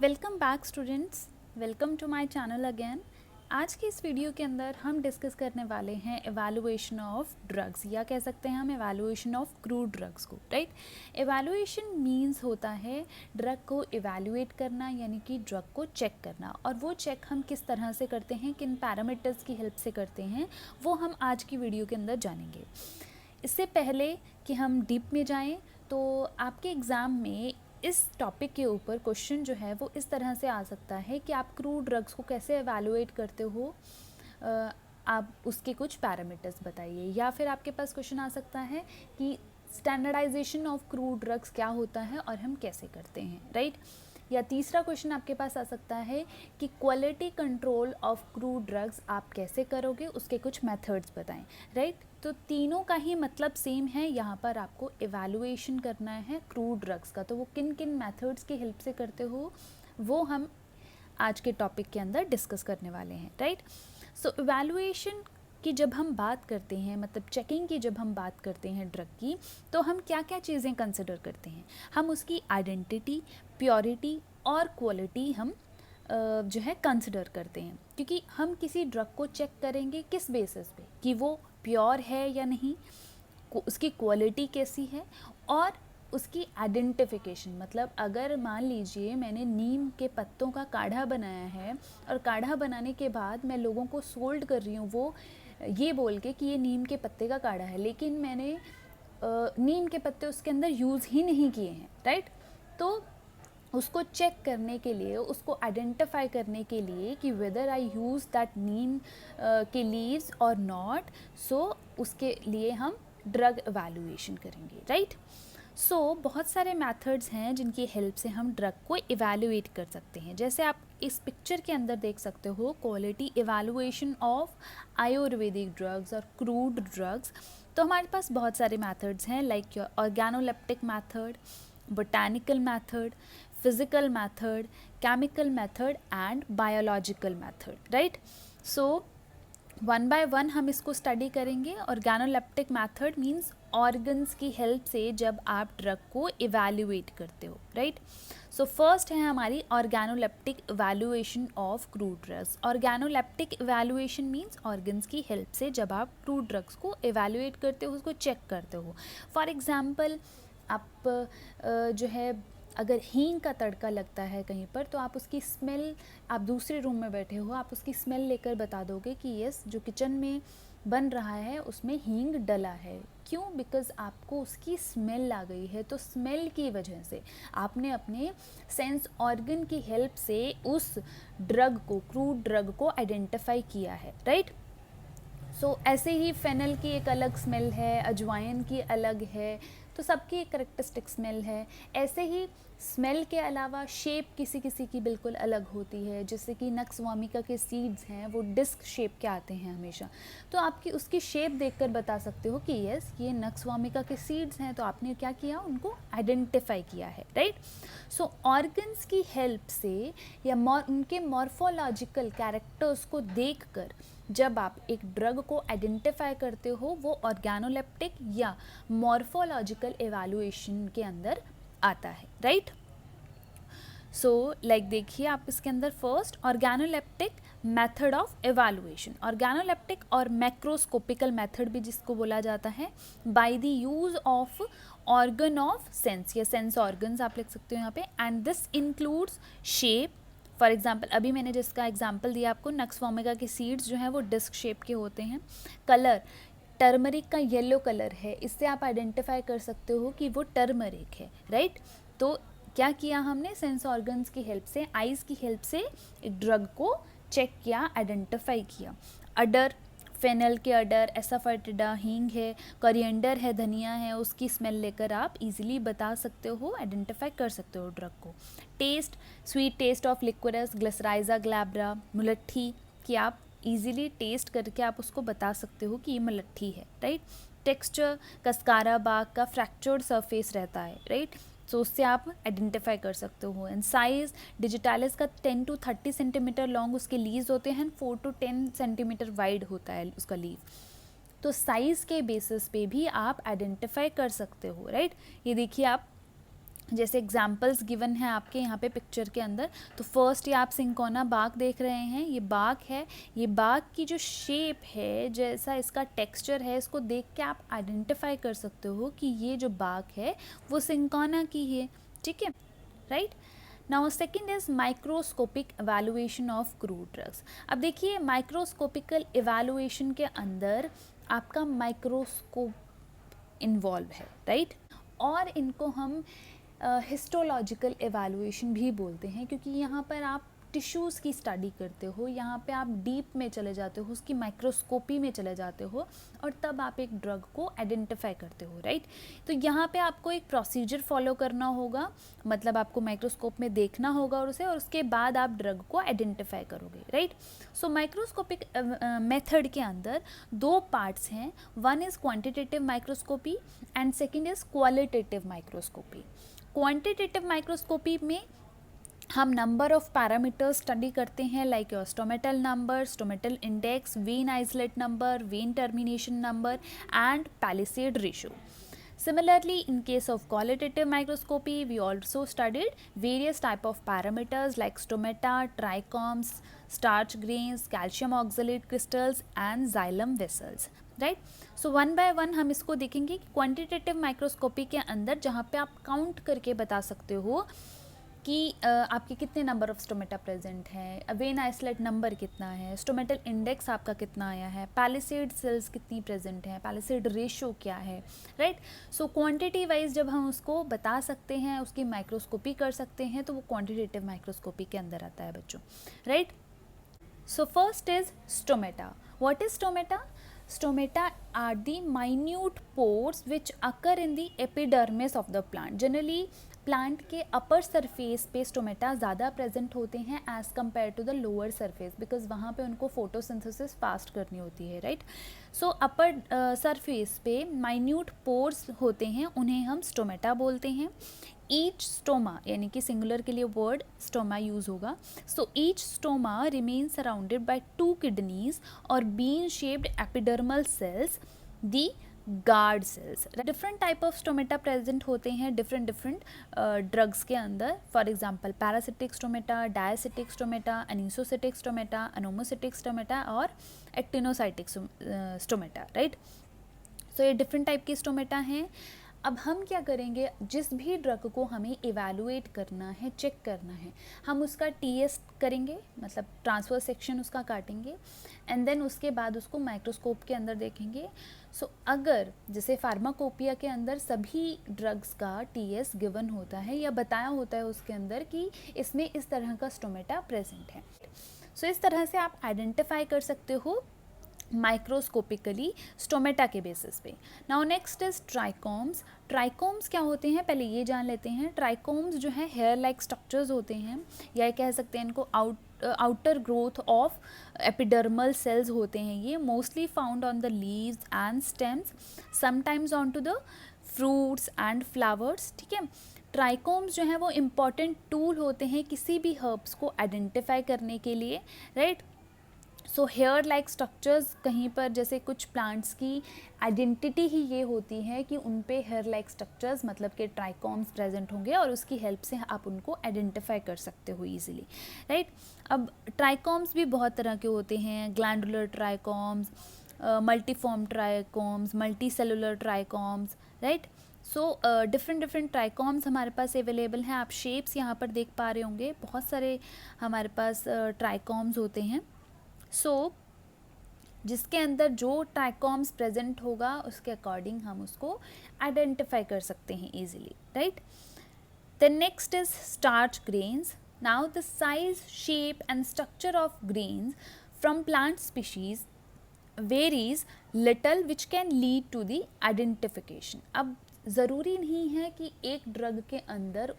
Welcome back students, welcome to my channel again. आज की इस वीडियो के अंदर हम डिस्कस करने वाले हैं एवैल्यूएशन ऑफ ड्रग्स, या कह सकते हैं हम एवैल्यूएशन ऑफ क्रूड ड्रग्स को, राइट। एवैल्यूएशन मींस होता है ड्रग को एवैल्यूएट करना, यानी कि ड्रग को चेक करना। और वो चेक हम किस तरह से करते हैं, किन पैरामीटर्स की हेल्प से करते हैं, वो हम आज की वीडियो के अंदर जानेंगे। इससे पहले कि हम डीप में जाएं, तो आपके एग्ज़ाम में इस टॉपिक के ऊपर क्वेश्चन जो है वो इस तरह से आ सकता है कि आप क्रूड ड्रग्स को कैसे एवैल्यूएट करते हो, आप उसके कुछ पैरामीटर्स बताइए। या फिर आपके पास क्वेश्चन आ सकता है कि स्टैंडर्डाइजेशन ऑफ क्रूड ड्रग्स क्या होता है और हम कैसे करते हैं, राइट। या तीसरा क्वेश्चन आपके पास आ सकता है कि quality control of crude drugs आप कैसे करोगे, उसके कुछ मेथड्स बताएं, राइट। तो तीनों का ही मतलब सेम है, यहाँ पर आपको एवैल्यूएशन करना है क्रूड ड्रग्स का। तो वो किन किन मेथड्स की हेल्प से करते हो वो हम आज के टॉपिक के अंदर डिस्कस करने वाले हैं, राइट। सो एवैल्यूएशन की जब हम बात करते हैं, मतलब चेकिंग की जब हम बात करते हैं ड्रग की, तो हम क्या क्या चीज़ें कंसिडर करते हैं। हम उसकी आइडेंटिटी, प्योरिटी और क्वालिटी हम जो है कंसिडर करते हैं। क्योंकि हम किसी ड्रग को चेक करेंगे किस बेसिस पे कि वो प्योर है या नहीं, उसकी क्वालिटी कैसी है, और उसकी आइडेंटिफिकेशन। मतलब अगर मान लीजिए मैंने नीम के पत्तों का काढ़ा बनाया है और काढ़ा बनाने के बाद मैं लोगों को सोल्ड कर रही हूँ वो ये बोल के कि ये नीम के पत्ते का काढ़ा है, लेकिन मैंने नीम के पत्ते उसके अंदर यूज़ ही नहीं किए हैं, राइट। तो उसको चेक करने के लिए, उसको आइडेंटिफाई करने के लिए कि वेदर आई यूज़ दैट नीम के लीव्स और नॉट, सो उसके लिए हम ड्रग एवैल्यूएशन करेंगे, राइट। सो बहुत सारे मेथड्स हैं जिनकी हेल्प से हम ड्रग को इवैल्यूएट कर सकते हैं। जैसे आप इस पिक्चर के अंदर देख सकते हो, quality evaluation of Ayurvedic drugs और क्रूड ड्रग्स। तो हमारे पास बहुत सारे मेथड्स हैं, like organoleptic method, botanical method, physical method, chemical method and biological method, right? So one by one हम इसको स्टडी करेंगे। ऑर्गेनोलेप्टिक मेथड मींस ऑर्गन्स की हेल्प से जब आप ड्रग को इवैल्यूएट करते हो, राइट। सो फर्स्ट है हमारी organoleptic evaluation of crude drugs. Organoleptic evaluation means organs की हेल्प से जब आप क्रूड ड्रग्स को इवैल्यूएट करते हो, उसको चेक करते हो। फॉर एग्जाम्पल आप जो है अगर हींग का तड़का लगता है कहीं पर, तो आप उसकी स्मेल, आप दूसरे रूम में बैठे हो, आप उसकी स्मेल लेकर बता दोगे कि यस, जो किचन में बन रहा है उसमें हींग डला है। क्यों? बिकॉज़ आपको उसकी स्मेल आ गई है। तो स्मेल की वजह से आपने अपने सेंस ऑर्गन की हेल्प से उस ड्रग को, क्रूड ड्रग को आइडेंटिफाई किया है, राइट। सो ऐसे ही फेनल की एक अलग स्मेल है, अजवाइन की अलग है, तो सबकी एक करेक्टरिस्टिक स्मेल है। ऐसे ही स्मेल के अलावा शेप किसी किसी की बिल्कुल अलग होती है। जैसे कि नक्स वामिका के सीड्स हैं, वो डिस्क शेप के आते हैं हमेशा, तो आपकी उसकी शेप देखकर बता सकते हो कि यस, ये नक्स वामिका के सीड्स हैं। तो आपने क्या किया, उनको आइडेंटिफाई किया है, राइट। सो ऑर्गन्स की हेल्प से या उनके मॉर्फोलॉजिकल कैरेक्टर्स को देखकर जब आप एक ड्रग को आइडेंटिफाई करते हो, वो ऑर्गेनोलेप्टिक या मॉर्फोलॉजिकल एवैल्यूएशन के अंदर आता है, राइट। सो लाइक देखिए आप इसके अंदर first organoleptic method of evaluation. Organoleptic और मैक्रोस्कोपिकल मेथड भी जिसको बोला जाता है, by the use of organ of sense या सेंस ऑर्गन्स आप लिख सकते हो यहाँ पे, and this includes shape. For example अभी मैंने जिसका एग्जाम्पल दिया आपको, नक्स वामिका के सीड्स जो हैं वो डिस्क शेप के होते हैं। कलर, टर्मरिक का येलो कलर है, इससे आप आइडेंटिफाई कर सकते हो कि वो टर्मरिक है, राइट। तो क्या किया हमने, सेंस ऑर्गन्स की हेल्प से, आइज़ की हेल्प से एक ड्रग को चेक किया, आइडेंटिफाई किया। अडर, फेनल के अडर, एसाफेटिडा, हींग है, कोरिएंडर है, धनिया है, उसकी स्मेल लेकर आप इजीली बता सकते हो, आइडेंटिफाई कर सकते हो ड्रग को। Taste, sweet taste of liquorice, glycyrrhiza glabra, मुलट्ठी की आप इजीली टेस्ट करके आप उसको बता सकते हो कि ये मुलट्ठी है, राइट। टेक्सचर, कस्कारा बाग का फ्रैक्चर्ड सरफेस रहता है, राइट। सो उससे आप आइडेंटिफाई कर सकते हो। एंड साइज, डिजिटालिस का 10 to 30 सेंटीमीटर लॉन्ग उसके लीव्स होते हैं, 4 to 10 सेंटीमीटर वाइड होता है उसका लीव। तो साइज़ के बेसिस पे भी आप आइडेंटिफाई कर सकते हो, राइट। ये देखिए आप जैसे एग्जाम्पल्स गिवन है आपके यहाँ पे पिक्चर के अंदर। तो फर्स्ट ये आप सिंकोना बाग देख रहे हैं, ये बाग है। ये बाग की जो शेप है, जैसा इसका टेक्सचर है, इसको देख के आप आइडेंटिफाई कर सकते हो कि ये जो बाग है वो सिंकोना की है, ठीक है, right. Now second is microscopic evaluation of crude drugs. अब देखिए माइक्रोस्कोपिकल एवेलुएशन के अंदर आपका माइक्रोस्कोप इन्वॉल्व है, राइट। और इनको हम हिस्टोलॉजिकल एवेलुएशन भी बोलते हैं, क्योंकि यहाँ पर आप टिश्यूज़ की स्टडी करते हो, यहाँ पे आप डीप में चले जाते हो, उसकी माइक्रोस्कोपी में चले जाते हो और तब आप एक ड्रग को आइडेंटिफाई करते हो, राइट। तो यहाँ पे आपको एक प्रोसीजर फॉलो करना होगा, मतलब आपको माइक्रोस्कोप में देखना होगा और उसे, और उसके बाद आप ड्रग को आइडेंटिफाई करोगे, राइट। सो माइक्रोस्कोपिक मेथड के अंदर दो पार्ट्स हैं, one is quantitative microscopy and second is qualitative microscopy. Quantitative microscopy में हम नंबर ऑफ पैरामीटर्स स्टडी करते हैं, like your stomatal number, stomatal index, when isolate number, vein termination number and palisade ratio. Similarly, in case of qualitative microscopy, we also studied various type of parameters like stomata, trichomes, starch grains, calcium oxalate crystals and xylem vessels. Right. So one by one हम इसको देखेंगे कि quantitative microscopy के अंदर जहाँ पे आप count करके बता सकते हो कि आपके कितने नंबर ऑफ स्टोमेटा प्रेजेंट हैं, वेन आइसोलेट नंबर कितना है, स्टोमेटल इंडेक्स आपका कितना आया है, पैलिसेड सेल्स कितनी प्रेजेंट हैं, पैलिसेड रेशियो क्या है, राइट। सो क्वांटिटी वाइज जब हम उसको बता सकते हैं, उसकी माइक्रोस्कोपी कर सकते हैं, तो वो क्वांटिटेटिव माइक्रोस्कोपी के अंदर आता है बच्चों, right. So first is stomata. What is stomata? Stomata are the minute pores which occur in the epidermis of the plant. Generally plant के अपर सरफेस पे स्टोमेटा ज़्यादा प्रेजेंट होते हैं as compare to the lower surface, because वहाँ पे उनको photosynthesis fast करनी होती है, राइट। सो अपर सरफेस पे माइन्यूट पोर्स होते हैं, उन्हें हम स्टोमेटा बोलते हैं. ईच स्टोमा, यानी कि सिंगुलर के लिए वर्ड स्टोमा यूज होगा. So each stoma remain surrounded by 2 kidneys और bean shaped epidermal cells, the guard cells. Different type of stomata present होते हैं डिफरेंट ड्रग्स के अंदर. For example paracytic stomata, diacytic stomata, anisocytic stomata, anomocytic stomata और actinocytic stomata, right. So ये different type की stomata हैं. अब हम क्या करेंगे, जिस भी ड्रग को हमें इवैल्यूएट करना है, चेक करना है, हम उसका टीएस करेंगे, मतलब ट्रांसफर सेक्शन उसका काटेंगे एंड देन उसके बाद उसको माइक्रोस्कोप के अंदर देखेंगे. सो अगर जैसे फार्माकोपिया के अंदर सभी ड्रग्स का टीएस गिवन होता है या बताया होता है उसके अंदर कि इसमें इस तरह का स्टोमेटा प्रेजेंट है. सो इस तरह से आप आइडेंटिफाई कर सकते हो माइक्रोस्कोपिकली स्टोमेटा के बेसिस पे. Now next is trichomes. Trichomes क्या होते हैं पहले ये जान लेते हैं. ट्राइकोम्स जो है हेयर लाइक स्ट्रक्चर्स होते हैं, या कह सकते हैं इनको outer growth of epidermal cells होते हैं. ये mostly found on the leaves and stems, sometimes on to the fruits and flowers. ठीक है. ट्राइकोम्स जो है वो इम्पॉर्टेंट टूल होते हैं किसी भी हर्ब्स को आइडेंटिफाई करने के लिए, right. So here like structures, कहीं पर जैसे कुछ प्लांट्स की आइडेंटिटी ही ये होती है कि उन पे हेयर लाइक स्ट्रक्चर्स मतलब कि ट्राइकोम्स प्रेजेंट होंगे और उसकी हेल्प से आप उनको आइडेंटिफाई कर सकते हो ईजिली, राइट. अब ट्राइकोम्स भी बहुत तरह के होते हैं. Glandular trichomes, multiform trichomes, multi cellular trichomes, right. So different trichomes हमारे पास अवेलेबल हैं. आप शेप्स यहाँ पर देख पा रहे होंगे. बहुत सारे हमारे पास ट्राइकोम्स होते हैं. सो जिसके अंदर जो ट्राइकोम्स प्रेजेंट होगा उसके अकॉर्डिंग हम उसको आइडेंटिफाई कर सकते हैं easily, right. The next is starch grains. Now the size, shape and structure of grains from plant species varies little which can lead to the identification. अब ज़रूरी नहीं है कि एक ड्रग के अंदर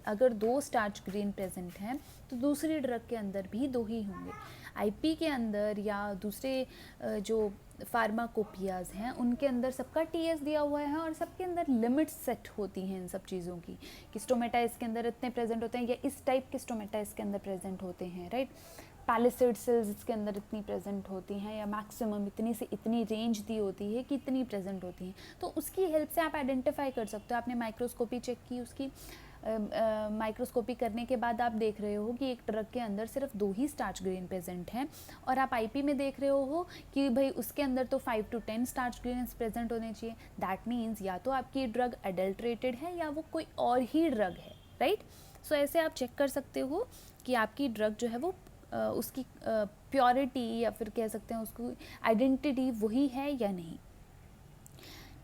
अगर 2 स्टार्च ग्रेन प्रेजेंट हैं तो दूसरी ड्रग के अंदर भी 2 ही होंगे. आईपी के अंदर या दूसरे जो फार्माकोपियाज हैं उनके अंदर सबका टीएस दिया हुआ है और सबके अंदर लिमिट्स सेट होती हैं इन सब चीज़ों की, कि स्टोमेटा इसके अंदर इतने प्रेजेंट होते हैं या इस टाइप के स्टोमेटा इसके अंदर प्रेजेंट होते हैं, राइट। पैलिसेड सेल्स इसके अंदर इतनी प्रेजेंट होती हैं या मैक्सिमम इतनी से इतनी रेंज दी होती है कि इतनी प्रेजेंट होती हैं, तो उसकी हेल्प से आप आइडेंटिफाई कर सकते हो। आपने माइक्रोस्कोपी चेक की, उसकी माइक्रोस्कोपी करने के बाद आप देख रहे हो कि एक ड्रग के अंदर सिर्फ 2 ही स्टार्च ग्रेन प्रेजेंट हैं और आप आईपी में देख रहे हो कि भाई उसके अंदर तो 5 to 10 स्टार्च ग्रेन्स प्रेजेंट होने चाहिए। दैट मीन्स या तो आपकी ड्रग अडल्ट्रेटेड है या वो कोई और ही ड्रग है, राइट। सो ऐसे आप चेक कर सकते हो कि आपकी ड्रग जो है वो उसकी प्योरिटी या फिर कह सकते हैं उसकी आइडेंटिटी वही है या नहीं।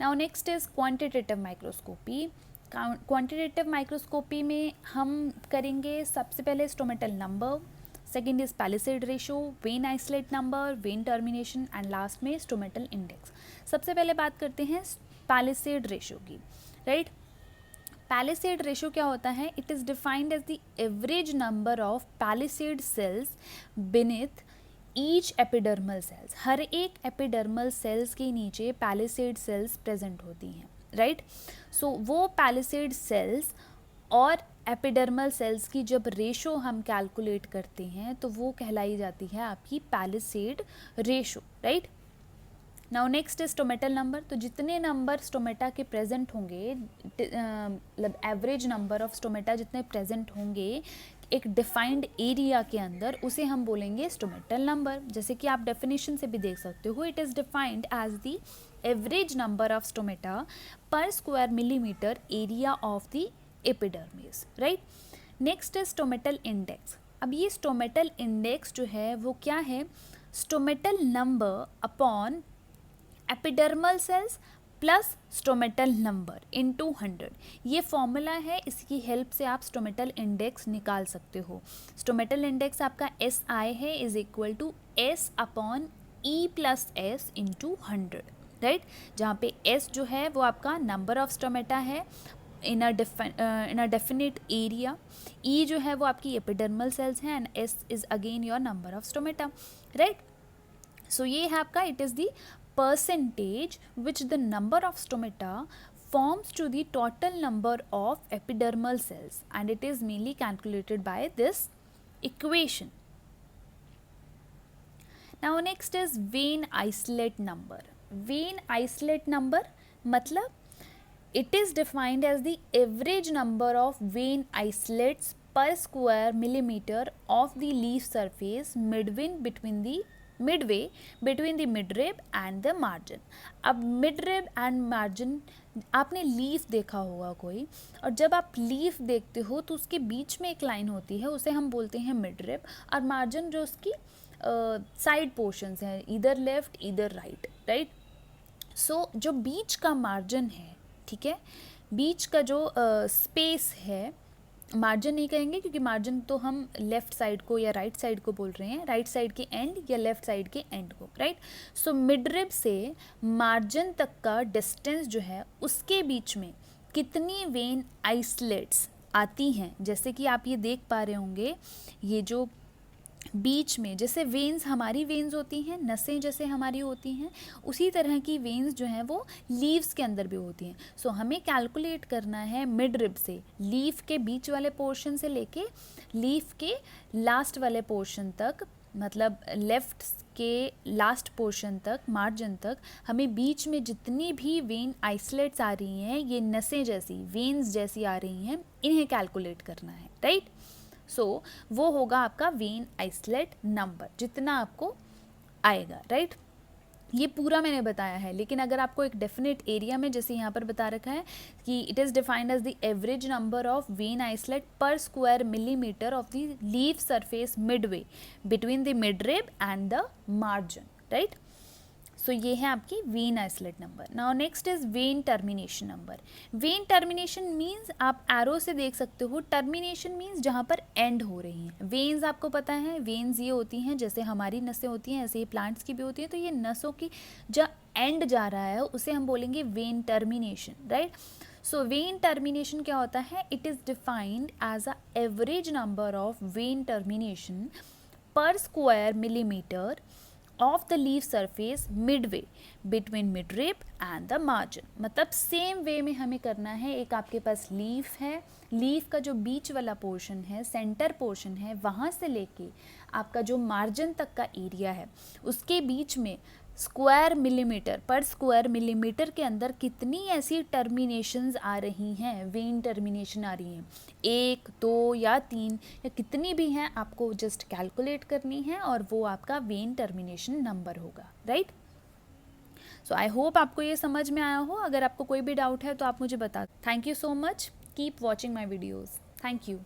Now next is quantitative microscopy. Quantitative microscopy में हम करेंगे सबसे पहले stomatal number, second is palisade ratio, vein isolate number, vein termination and last में स्टोमेटल इंडेक्स। सबसे पहले बात करते हैं पैलिसेड रेशो की, राइट। पैलिसेड रेशो क्या होता है? It is defined as the average number of palisade cells beneath each epidermal cells. हर एक एपिडर्मल सेल्स के नीचे पैलिसेड सेल्स प्रेजेंट होती हैं, राइट। सो वो पैलिसेड सेल्स और एपिडर्मल सेल्स की जब रेशो हम कैलकुलेट करते हैं तो वो कहलाई जाती है आपकी palisade ratio, right. Now next is stomatal number. तो जितने नंबर स्टोमेटा के प्रेजेंट होंगे, मतलब एवरेज नंबर ऑफ स्टोमेटा जितने प्रेजेंट होंगे एक डिफाइंड एरिया के अंदर, उसे हम बोलेंगे स्टोमेटल नंबर। जैसे कि आप डेफिनेशन से भी देख सकते हो, it is defined as the average number of stomata per square millimetre area of the epidermis, right. Next is stomatal index. अब ये स्टोमेटल इंडेक्स जो है वो क्या है? Stomatal number upon epidermal cells plus stomatal number into 100। ये formula है, इसकी हेल्प से आप स्टोमेटल इंडेक्स निकाल सकते हो। स्टोमेटल इंडेक्स आपका SI है is equal to S upon E plus S into 100, राइट। जहाँ पे S जो है वो आपका नंबर ऑफ स्टोमेटा है in a definite area, E जो है वो आपकी एपिडर्मल सेल्स हैं and S is again your number of stomata, right. So ये है आपका, it is the percentage which the number of stomata forms to the total number of epidermal cells, and it is mainly calculated by this equation. Now next is vein isolate number. Vein isolate number मतलब it is defined as the average number of vein isolates per square millimeter of the leaf surface midway between the midrib and the margin. अब midrib and margin आपने leaf देखा होगा कोई, और जब आप leaf देखते हो तो उसके बीच में एक लाइन होती है, उसे हम बोलते हैं मिडरिब, और मार्जिन जो उसकी साइड पोर्शंस हैं, इधर लेफ्ट इधर राइट, राइट। सो जो बीच का मार्जिन है, ठीक है, बीच का जो स्पेस है, मार्जिन नहीं कहेंगे क्योंकि मार्जिन तो हम लेफ्ट साइड को या राइट साइड को बोल रहे हैं, राइट साइड के एंड या लेफ्ट साइड के एंड को, राइट। सो मिडरिब से मार्जिन तक का डिस्टेंस जो है उसके बीच में कितनी वेन आइसलेट्स आती हैं, जैसे कि आप ये देख पा रहे होंगे, ये जो बीच में जैसे वेन्स, हमारी वेन्स होती हैं, नसें जैसे हमारी होती हैं, उसी तरह की वेन्स जो हैं वो लीव्स के अंदर भी होती हैं। सो हमें कैलकुलेट करना है मिड रिब से, लीफ के बीच वाले पोर्शन से लेके लीफ के लास्ट वाले पोर्शन तक, मतलब लेफ्ट के लास्ट पोर्शन तक, मार्जिन तक, हमें बीच में जितनी भी वेन आइसोलेट्स आ रही हैं, ये नसें जैसी वेन्स जैसी आ रही हैं, इन्हें कैलकुलेट करना है, राइट। सो वो होगा आपका वेन आइसोलेट नंबर, जितना आपको आएगा, राइट। ये पूरा मैंने बताया है, लेकिन अगर आपको एक डेफिनेट एरिया में, जैसे यहाँ पर बता रखा है कि it is defined as the average number of vein isolate per square millimetre of the leaf surface midway between the midrib and the margin, right. So ये है आपकी vein isolate number. Now next is vein termination number. Vein termination means आप arrow से देख सकते हो, termination means जहाँ पर एंड हो रही हैं। वेन्स आपको पता है, वेन्स ये होती हैं जैसे हमारी नसें होती हैं, ऐसे ही प्लांट्स की भी होती हैं, तो ये नसों की जहाँ एंड जा रहा है उसे हम बोलेंगे vein termination, right. So vein termination क्या होता है? It is defined as a average number of vein termination per square millimetre of the leaf surface midway between mid rib and the margin. मतलब सेम वे में हमें करना है। एक आपके पास लीफ है, लीफ का जो बीच वाला पोर्शन है, सेंटर पोर्शन है, वहाँ से लेके आपका जो मार्जिन तक का एरिया है उसके बीच में स्क्वायर मिलीमीटर पर स्क्वायर मिलीमीटर के अंदर कितनी ऐसी टर्मिनेशंस आ रही हैं, वेन टर्मिनेशन आ रही हैं, 1, 2 या 3 या कितनी भी हैं, आपको जस्ट कैलकुलेट करनी है और वो आपका वेन टर्मिनेशन नंबर होगा, राइट। सो आई होप आपको ये समझ में आया हो। अगर आपको कोई भी डाउट है तो आप मुझे बता। Thank you so much, keep watching my videos. Thank you.